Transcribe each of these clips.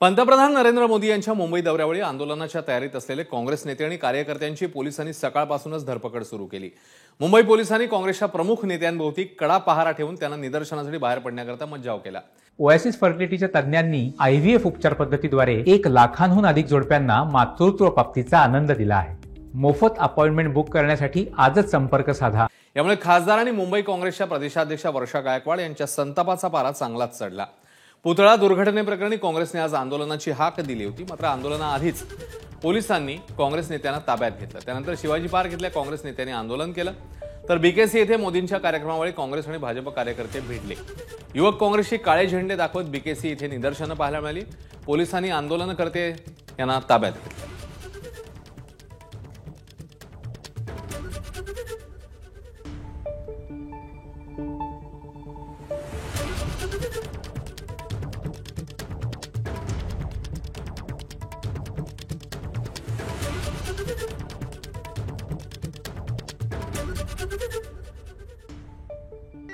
पंतप्रधान नरेंद्र मोदी यांच्या मुंबई दौऱ्यावेळी आंदोलनाच्या तयारीत असलेले काँग्रेस नेते आणि कार्यकर्त्यांची पोलिसांनी सकाळपासूनच धरपकड सुरू केली। मुंबई पोलिसांनी काँग्रेसच्या प्रमुख नेत्यांभोवती कडा पहारा ठेवून त्यांना निदर्शनासाठी बाहेर पडण्याकरता मज्जाव केला। ओएसिस फर्टिलिटीच्या तज्ञांनी आयव्हीएफ उपचार पद्धतीद्वारे 1 लाखांहून अधिक जोडप्यांना मातृत्व प्राप्तीचा आनंद दिला आहे। मोफत अपॉइंटमेंट बुक करण्यासाठी आजच संपर्क साधा। यामुळे खासदार आणि मुंबई काँग्रेसच्या प्रदेशाध्यक्षा वर्षा गायकवाड यांच्या संतापाचा पारा चांगलाच चढला। पुतळा दुर्घटनेप्रकरणी काँग्रेसने आज आंदोलनाची हाक दिली होती, मात्र आंदोलनाआधीच पोलिसांनी काँग्रेस नेत्यांना ताब्यात घेतलं। त्यानंतर शिवाजी पार्क इथल्या काँग्रेस नेत्यांनी आंदोलन केलं, तर बीकेसी येथे मोदींच्या कार्यक्रमावेळी काँग्रेस आणि भाजप कार्यकर्ते भिडले। युवक काँग्रेसची काळे झेंडे दाखवत बीकेसी येथे निदर्शनं पाहायला मिळाली। पोलिसांनी आंदोलनकर्ते यांना ताब्यात घेतलं।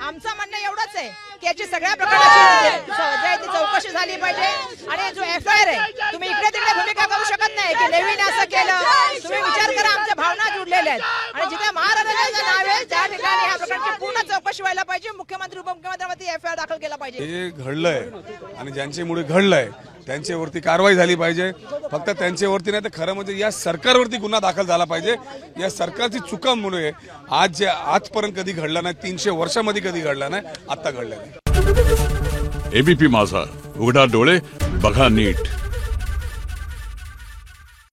आमचं म्हणणं एवढंच आहे की याची सगळ्या प्रकारची चौकशी झाली पाहिजे आणि जो एफआयआर आहे तुम्ही इकडे तिकडे भूमिका करू शकत नाही की नवीन असं केलं। तुम्ही विचार करा, आमच्या भावना जुडलेल्या आहेत आणि जिथे महाराजांचं नाव आहे त्या ठिकाणी ह्या प्रकारची पूर्ण चौकशी व्हायला पाहिजे। मुख्यमंत्री उपमुख्यमंत्र्यांवरती एफआयआर दाखल केला पाहिजे। हे घडलंय आणि ज्यांच्यामुळे घडलंय त्यांच्यावरती कारवाई झाली पाहिजे। फक्त त्यांच्यावरती नाही तर खरं म्हणजे या सरकारवरती गुन्हा दाखल झाला पाहिजे। या सरकारची चुकांमुळे आजपर्यंत कधी घडला नाही, 300 वर्षामध्ये कधी घडला नाही, आता घडलेला आहे। एबीपी माझा, उघडा डोळे बघा नीट।